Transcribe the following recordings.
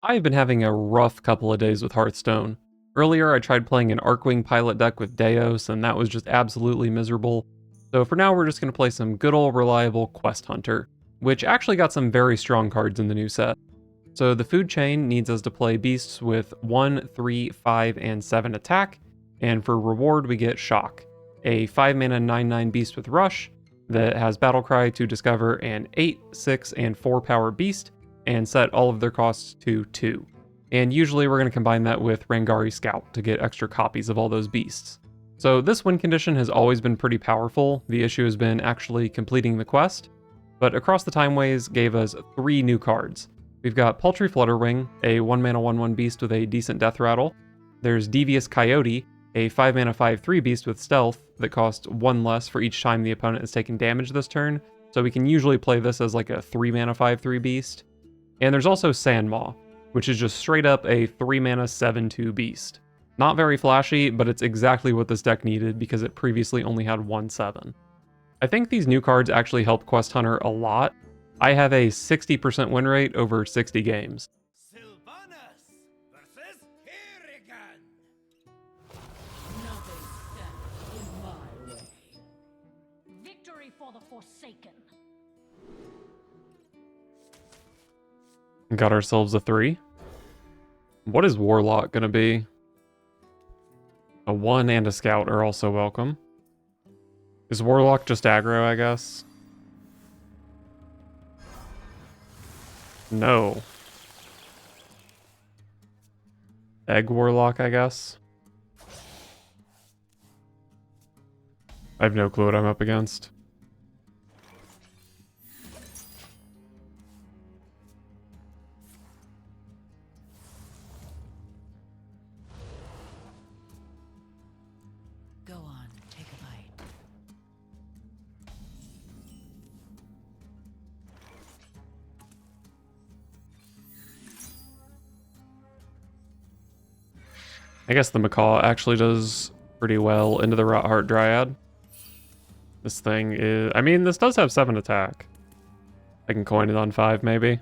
I've been having a rough couple of days with Hearthstone. Earlier, I tried playing an Arcwing pilot deck with Deos, and that was just absolutely miserable. So for now, we're just going to play some good old reliable Quest Hunter, which actually got some very strong cards in the new set. So the food chain needs us to play beasts with 1, 3, 5, and 7 attack, and for reward we get Shock, a 5 mana 9/9 beast with Rush that has Battlecry to discover an 8, 6, and 4 power beast, and set all of their costs to 2. And usually we're going to combine that with Rangari Scout to get extra copies of all those beasts. So this win condition has always been pretty powerful. The issue has been actually completing the quest, but Across the Timeways gave us 3 new cards. We've got Paltry Flutterwing, a 1 mana 1/1 beast with a decent death rattle. There's Devious Coyote, a 5 mana 5/3 beast with stealth that costs 1 less for each time the opponent has taken damage this turn, so we can usually play this as like a 3 mana 5/3 beast. And there's also Sandmaw, which is just straight up a 3 mana 7/2 beast. Not very flashy, but it's exactly what this deck needed because it previously only had 1/7. I think these new cards actually help Quest Hunter a lot. I have a 60% win rate over 60 games. Sylvanas versus Kerrigan. Nothing stands in my way. Victory for the Forsaken. Got ourselves a 3. What is Warlock gonna be? A 1 and a Scout are also welcome. Is Warlock just aggro, I guess? No. Egg Warlock, I guess? I have no clue what I'm up against. Go on, take a bite. I guess the Macaw actually does pretty well into the Rotheart Dryad. This thing is... I mean, this does have 7 attack. I can coin it on 5, maybe.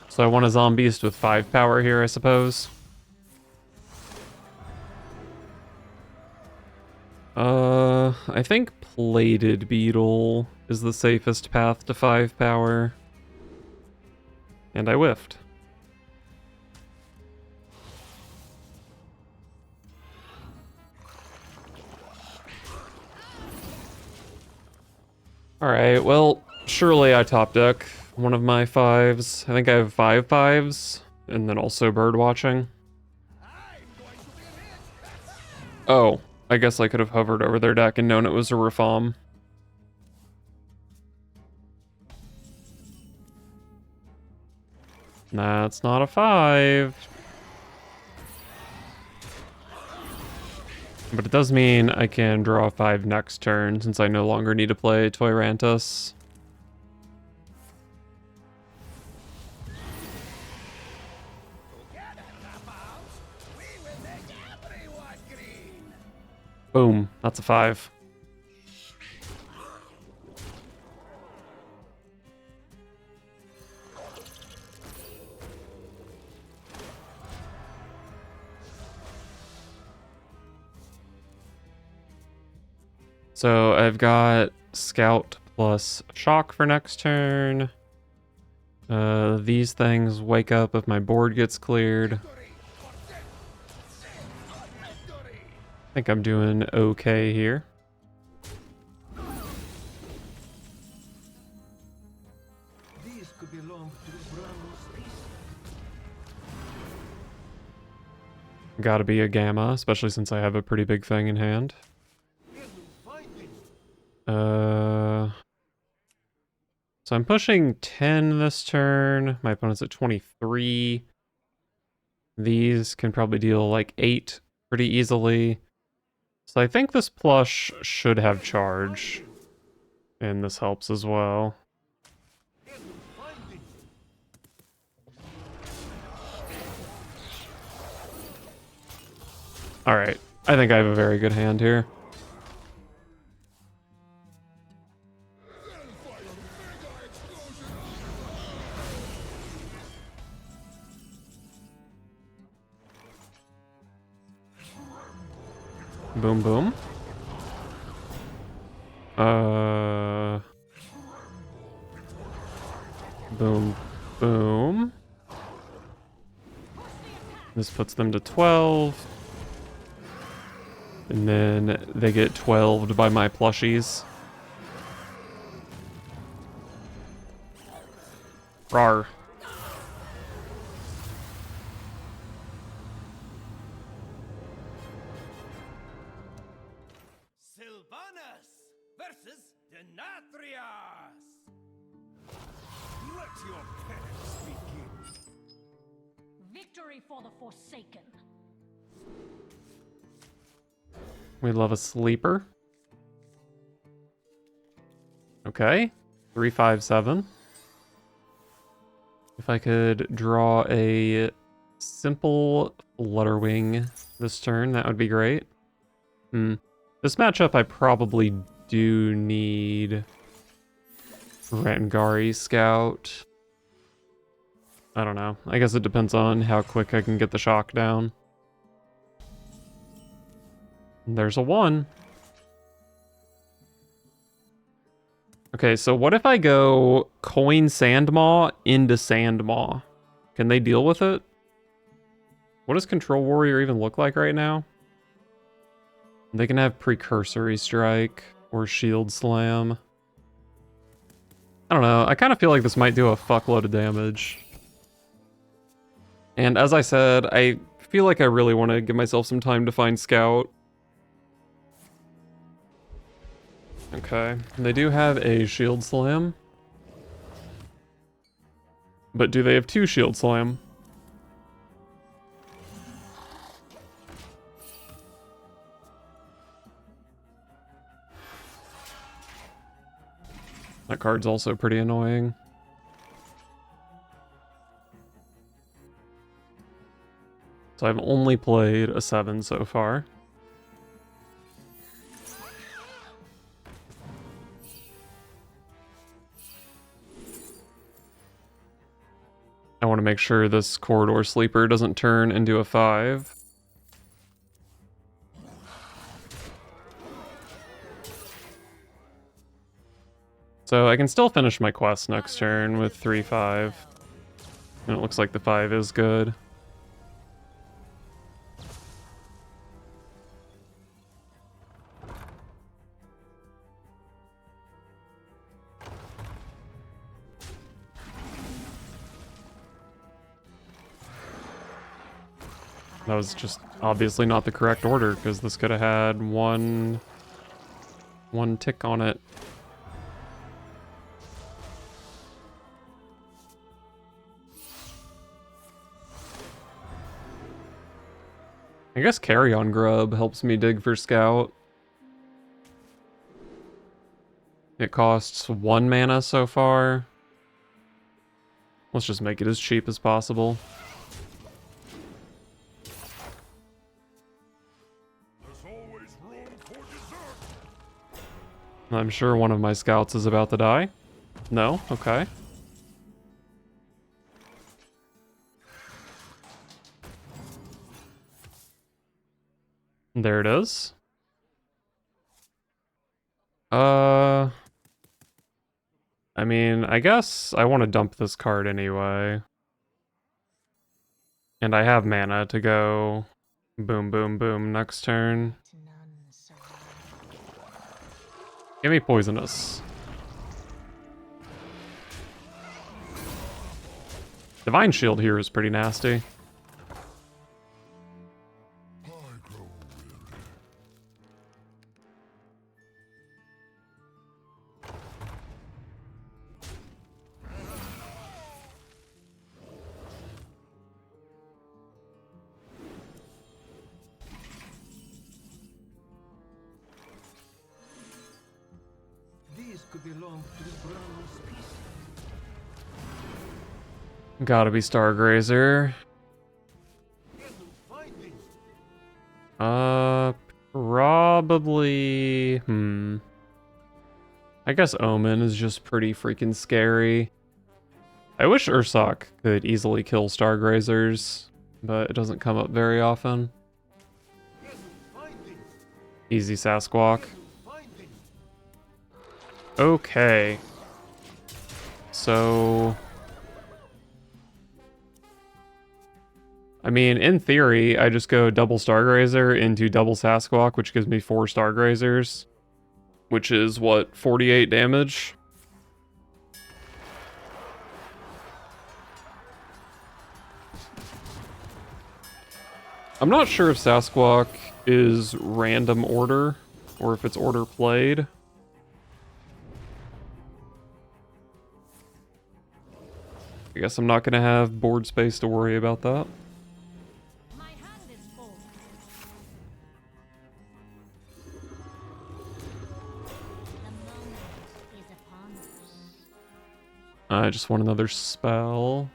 So I want a Zombeast with 5 power here, I suppose. I think Plated Beetle is the safest path to 5 power. And I whiffed. Alright, well, surely I top deck one of my 5s. I think I have 5 5s, and then also bird watching. Oh, I guess I could have hovered over their deck and known it was a Rafam. That's not a 5. But it does mean I can draw 5 next turn, since I no longer need to play Toyrantus. Boom, that's a 5. So I've got Scout plus Shock for next turn. These things wake up if my board gets cleared. I think I'm doing okay here. These could belong to the Brahmos. Gotta be a Gamma, especially since I have a pretty big thing in hand. So I'm pushing 10 this turn. My opponent's at 23. These can probably deal like 8 pretty easily. So I think this plush should have charge. And this helps as well. Alright, I think I have a very good hand here. Boom, boom. Boom, boom. This puts them to 12. And then they get 12'd by my plushies. Rawr. Sylvanas versus Denatrius. Let your penance begin. Victory for the Forsaken. We love a sleeper. Okay. 3, 5, 7. If I could draw a simple Flutterwing this turn, that would be great. This matchup, I probably do need Rangari Scout. I don't know. I guess it depends on how quick I can get the shock down. There's a 1. Okay, so what if I go Coin Sandmaw into Sandmaw? Can they deal with it? What does Control Warrior even look like right now? They can have Precursory Strike or Shield Slam. I don't know. I kind of feel like this might do a fuckload of damage. And as I said, I feel like I really want to give myself some time to find Scout. Okay, they do have a Shield Slam. But do they have 2 Shield Slam? That card's also pretty annoying. So I've only played a 7 so far. I want to make sure this Corridor Sleeper doesn't turn into a 5. So I can still finish my quest next turn with 3, 5. And it looks like the 5 is good. That was just obviously not the correct order, because this could have had one tick on it. I guess Carrion Grub helps me dig for Scout. It costs 1 mana so far. Let's just make it as cheap as possible. I'm sure one of my scouts is about to die. No? Okay. There it is. I mean, I guess I want to dump this card anyway. And I have mana to go boom, boom, boom next turn. Give me Poisonous. Divine Shield here is pretty nasty. Could belong to the brown species. Gotta be Stargrazer. Probably... I guess Omen is just pretty freaking scary. I wish Ursoc could easily kill Stargrazers, but it doesn't come up very often. Easy Sasquatch. Okay. So... I mean, in theory, I just go double Stargrazer into double Sasquatch, which gives me 4 Stargrazers. Which is, what, 48 damage? I'm not sure if Sasquatch is random order, or if it's order played. I guess I'm not going to have board space to worry about that. My hand is full. The moment is upon us. I just want another spell.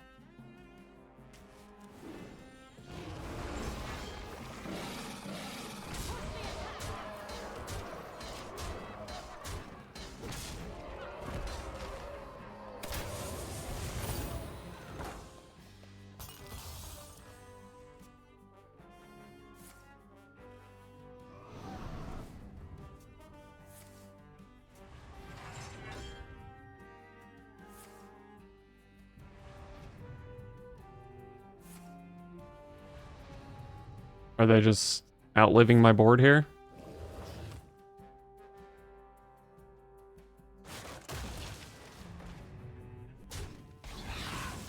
Are they just outliving my board here?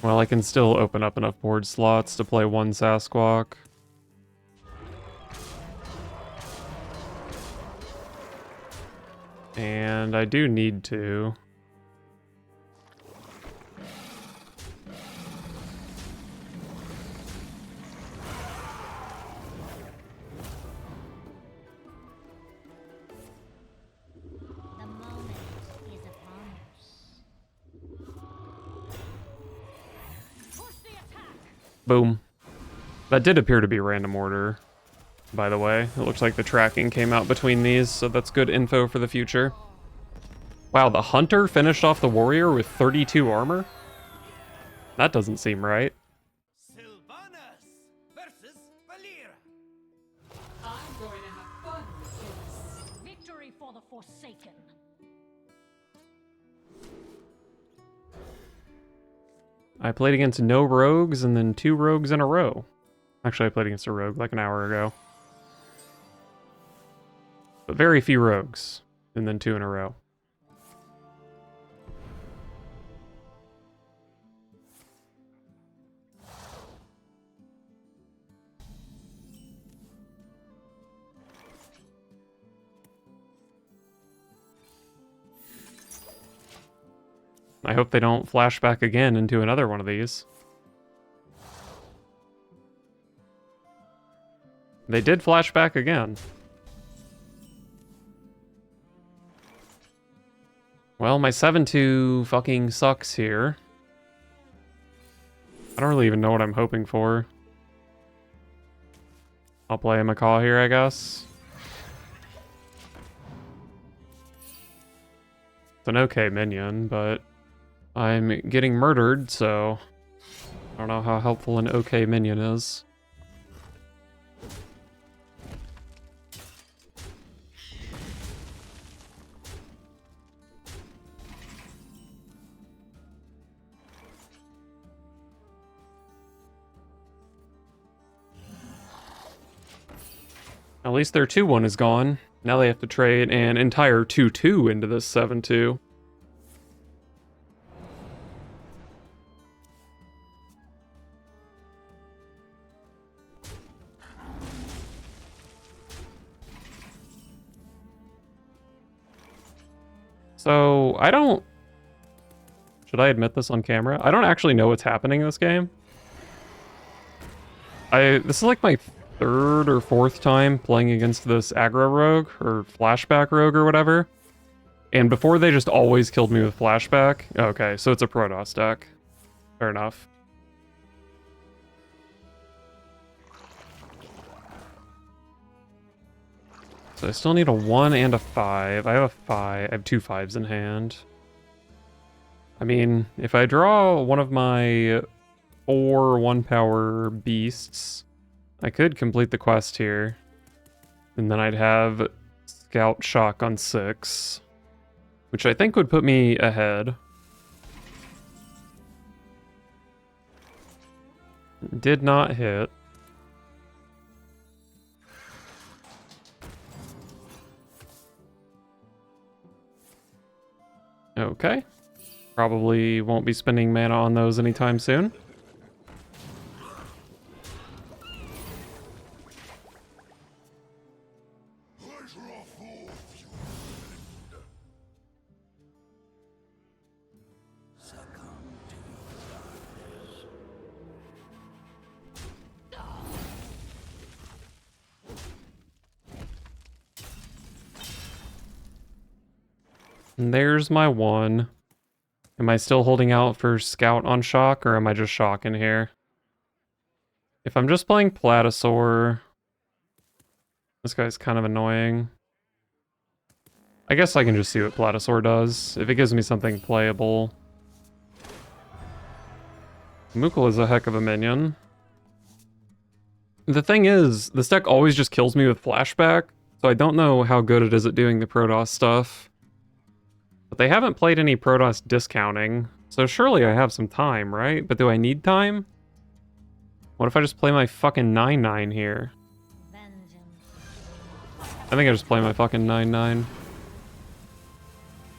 Well, I can still open up enough board slots to play 1 Sasquatch. And I do need to. The moment is upon us. Push the attack. Boom. That did appear to be random order, by the way. It looks like the tracking came out between these, so that's good info for the future. Wow, the Hunter finished off the Warrior with 32 armor? That doesn't seem right. Sylvanas versus Valyra. I'm going to have fun with this. Victory for the Forsaken. I played against no rogues and then 2 rogues in a row. Actually, I played against a rogue like an hour ago. But very few rogues, and then 2 in a row. I hope they don't flash back again into another one of these. They did flash back again. Well, my 7-2 fucking sucks here. I don't really even know what I'm hoping for. I'll play a Macaw here, I guess. It's an okay minion, but I'm getting murdered, so I don't know how helpful an okay minion is. At least their 2-1 is gone. Now they have to trade an entire 2-2 into this 7-2. So, I don't... Should I admit this on camera? I don't actually know what's happening in this game. This is like my 3rd or 4th time playing against this aggro rogue, or flashback rogue or whatever. And before they just always killed me with flashback. Okay, so it's a Protoss deck. Fair enough. So I still need a 1 and a 5. I have a 5. I have 2 5s in hand. I mean, if I draw one of my 4 1-power beasts, I could complete the quest here. And then I'd have Scout Shock on 6, which I think would put me ahead. Did not hit. Okay. Probably won't be spending mana on those anytime soon. And there's my 1. Am I still holding out for Scout on Shock, or am I just shocking here? If I'm just playing Platasaur, this guy's kind of annoying. I guess I can just see what Platasaur does, if it gives me something playable. Moogle is a heck of a minion. The thing is, this deck always just kills me with Flashback, so I don't know how good it is at doing the Protoss stuff. But they haven't played any Protoss discounting, so surely I have some time, right? But do I need time? What if I just play my fucking 9/9 here? I think I just play my fucking 9/9.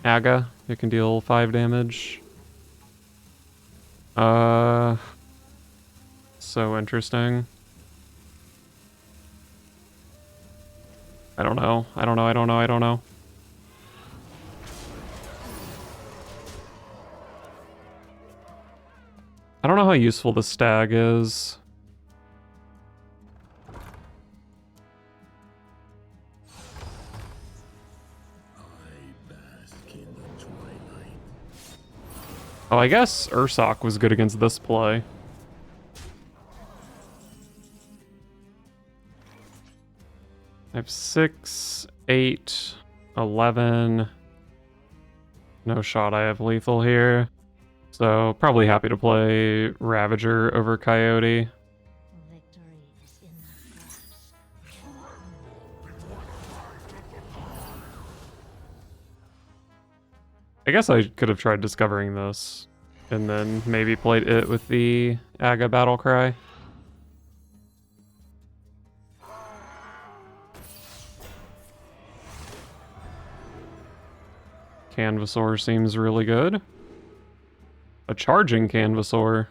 Aga, it can deal 5 damage. So interesting. I don't know. I don't know. I don't know how useful the stag is. Oh, I guess Ursoc was good against this play. I have 6, 8, 11. No shot I have lethal here. So, probably happy to play Ravager over Coyote. Victory is in the grasp. I guess I could have tried discovering this, and then maybe played it with the Aga Battlecry. Canvasaur seems really good. A charging Canvasaur.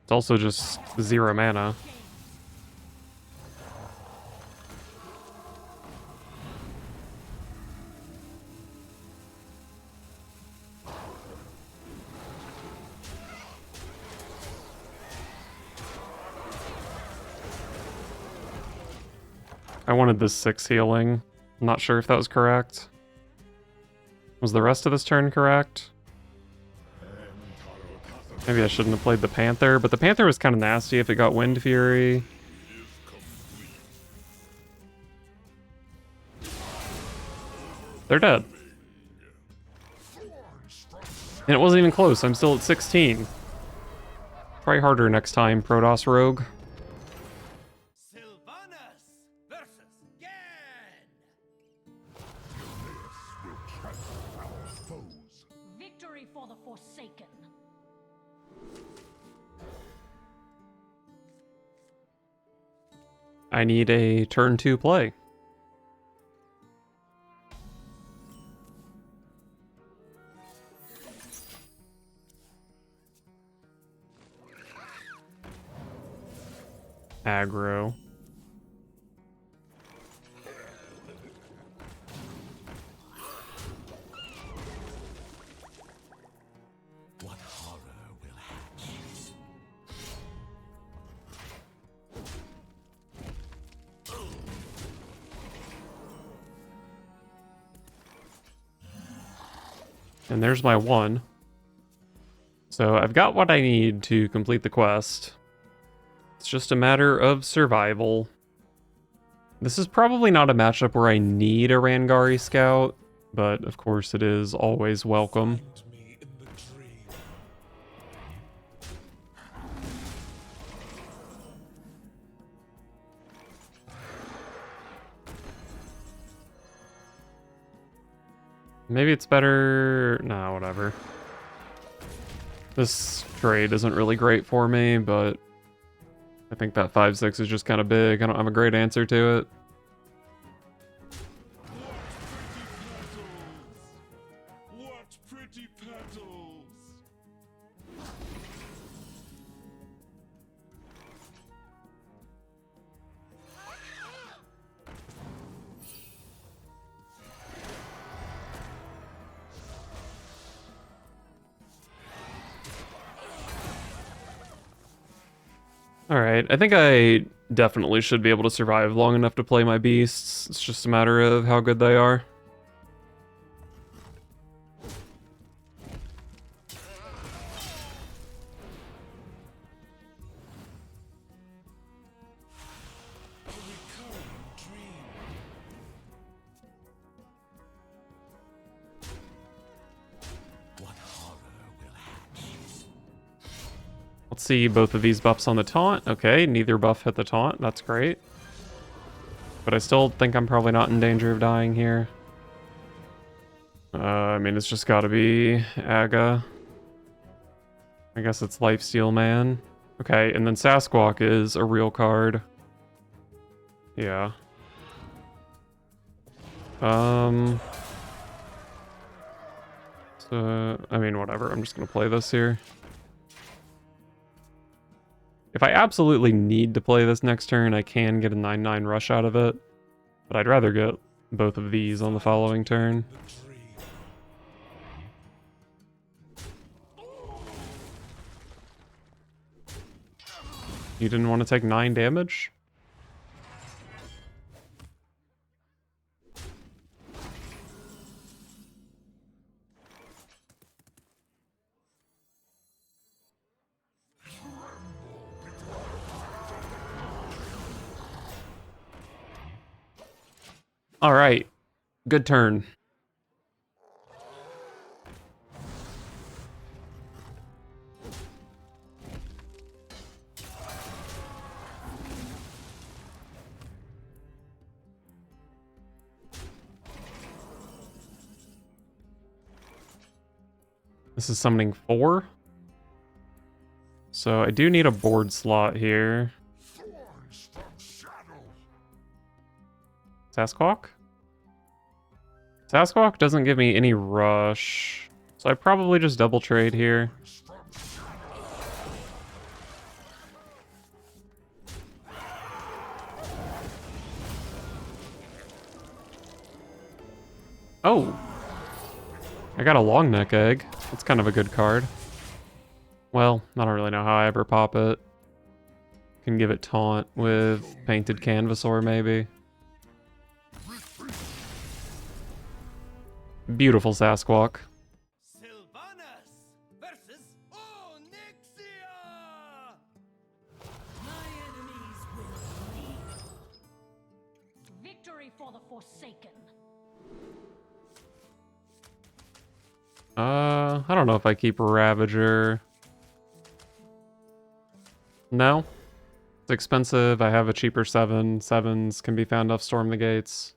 It's also just 0 mana. I wanted this 6 healing. I'm not sure if that was correct. Was the rest of this turn correct? Maybe I shouldn't have played the Panther, but the Panther was kind of nasty if it got Wind Fury. They're dead. And it wasn't even close. I'm still at 16. Try harder next time, Protoss Rogue. Victory for the Forsaken. I need a turn 2 play. Aggro. What horror will hatch? And there's my 1. So I've got what I need to complete the quest. It's just a matter of survival. This is probably not a matchup where I need a Rangari Scout, but of course it is always welcome. Maybe it's better... Nah, whatever. This trade isn't really great for me, but I think that 5/6 is just kind of big. I don't have a great answer to it. What pretty petals! Alright, I think I definitely should be able to survive long enough to play my beasts. It's just a matter of how good they are. Let's see both of these buffs on the taunt. Okay, neither buff hit the taunt. That's great. But I still think I'm probably not in danger of dying here. I mean, it's just gotta be Aga. I guess it's Lifesteal Man. Okay, and then Sasquatch is a real card. Yeah. So, I mean, whatever. I'm just gonna play this here. If I absolutely need to play this next turn, I can get a 9/9 rush out of it. But I'd rather get both of these on the following turn. You didn't want to take 9 damage? All right, good turn. This is summoning 4. So I do need a board slot here. Sasquatch? Sasquatch doesn't give me any rush, so I probably just double trade here. Oh! I got a long neck egg. That's kind of a good card. Well, I don't really know how I ever pop it. Can give it taunt with Painted Canvasaur, maybe. Beautiful Sasquatch. Sylvanas versus Onyxia! My enemies will bleed. Victory for the Forsaken. I don't know if I keep Ravager. No. It's expensive. I have a cheaper 7. 7s can be found off Storm the Gates.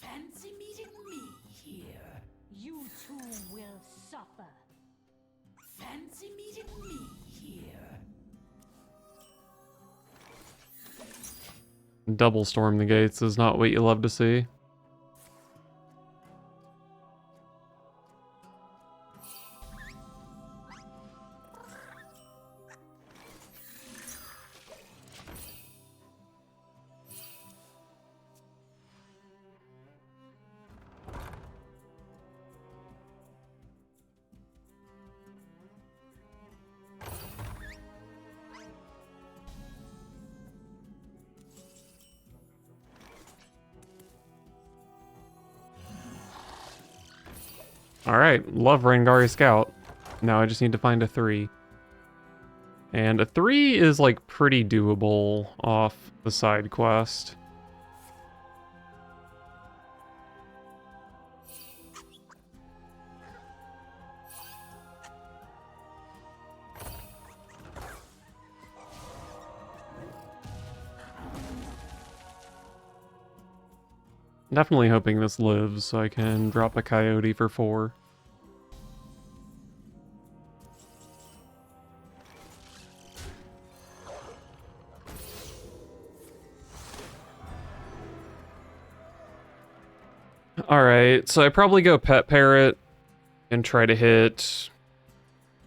Fancy meeting me here. You too will suffer. Fancy meeting me here. Double Storm the Gates is not what you love to see. Alright, love Rangari Scout. Now I just need to find a 3. And a 3 is like pretty doable off the side quest. Definitely hoping this lives so I can drop a coyote for 4. Alright, so I probably go Pet Parrot and try to hit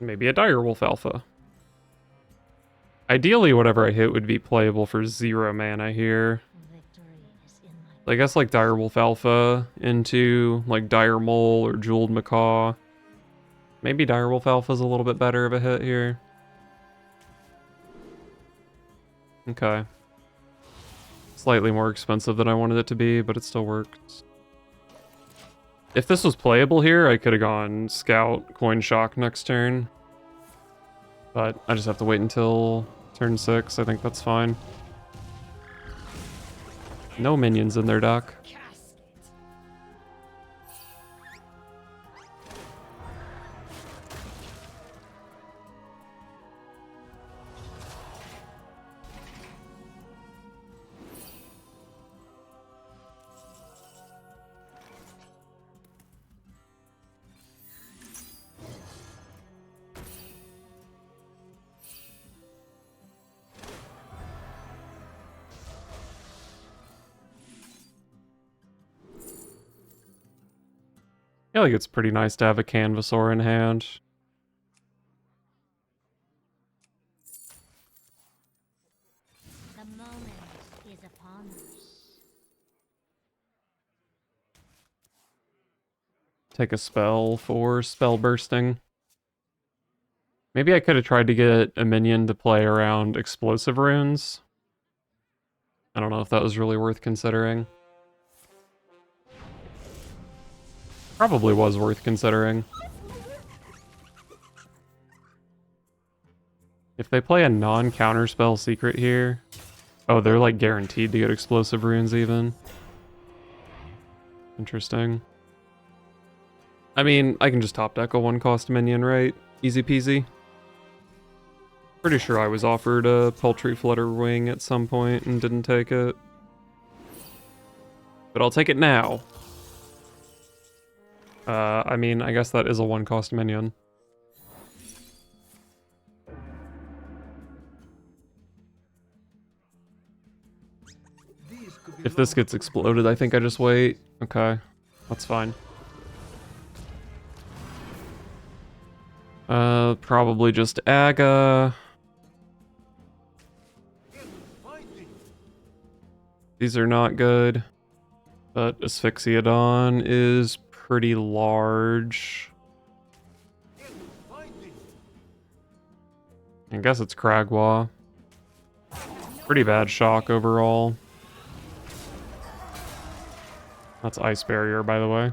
maybe a Direwolf Alpha. Ideally, whatever I hit would be playable for 0 mana here. I guess like Direwolf Alpha into like Dire Mole or Jeweled Macaw. Maybe Direwolf Alpha is a little bit better of a hit here. Okay. Slightly more expensive than I wanted it to be, but it still works. If this was playable here, I could have gone Scout, Coin Shock next turn. But I just have to wait until turn 6. I think that's fine. No minions in their dock. I feel like it's pretty nice to have a Canvassaur in hand. The moment is upon us. Take a spell for spell bursting. Maybe I could have tried to get a minion to play around explosive runes. I don't know if that was really worth considering. Probably was worth considering. If they play a non-counterspell secret here... Oh, they're like guaranteed to get explosive runes even. Interesting. I mean, I can just top deck a 1-cost minion, right? Easy peasy. Pretty sure I was offered a Peltry Flutterwing at some point and didn't take it. But I'll take it now. I mean, I guess that is a 1-cost minion. If this gets exploded, I think I just wait. Okay, that's fine. Probably just Aga. These are not good, but Asphyxiodon is pretty large. I guess it's Kragwa. Pretty bad shock overall. That's Ice Barrier, by the way.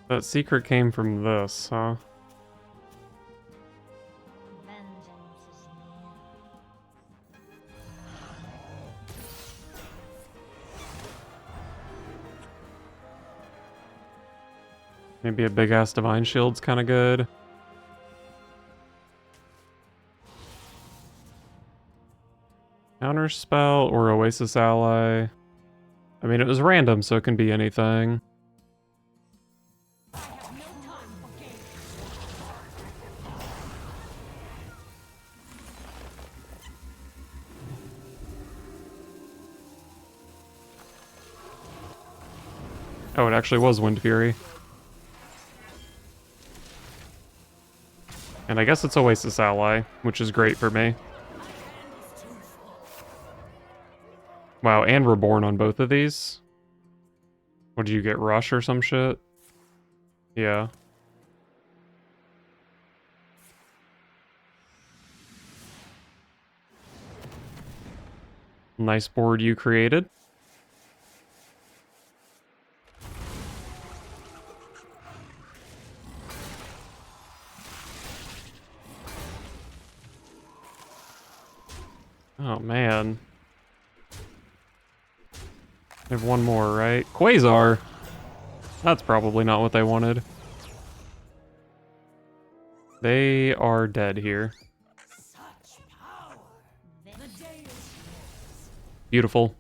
That secret came from this, huh? Vengeance is near. Maybe a big-ass Divine Shield's kind of good. Counterspell or Oasis Ally. I mean, it was random, so it can be anything. Oh, it actually was Wind Fury. And I guess it's Oasis ally, which is great for me. Wow, and Reborn on both of these. What did you get, Rush or some shit? Yeah. Nice board you created. Oh, man. I have one more, right? Quasar! That's probably not what they wanted. They are dead here. Such power. The day is Beautiful.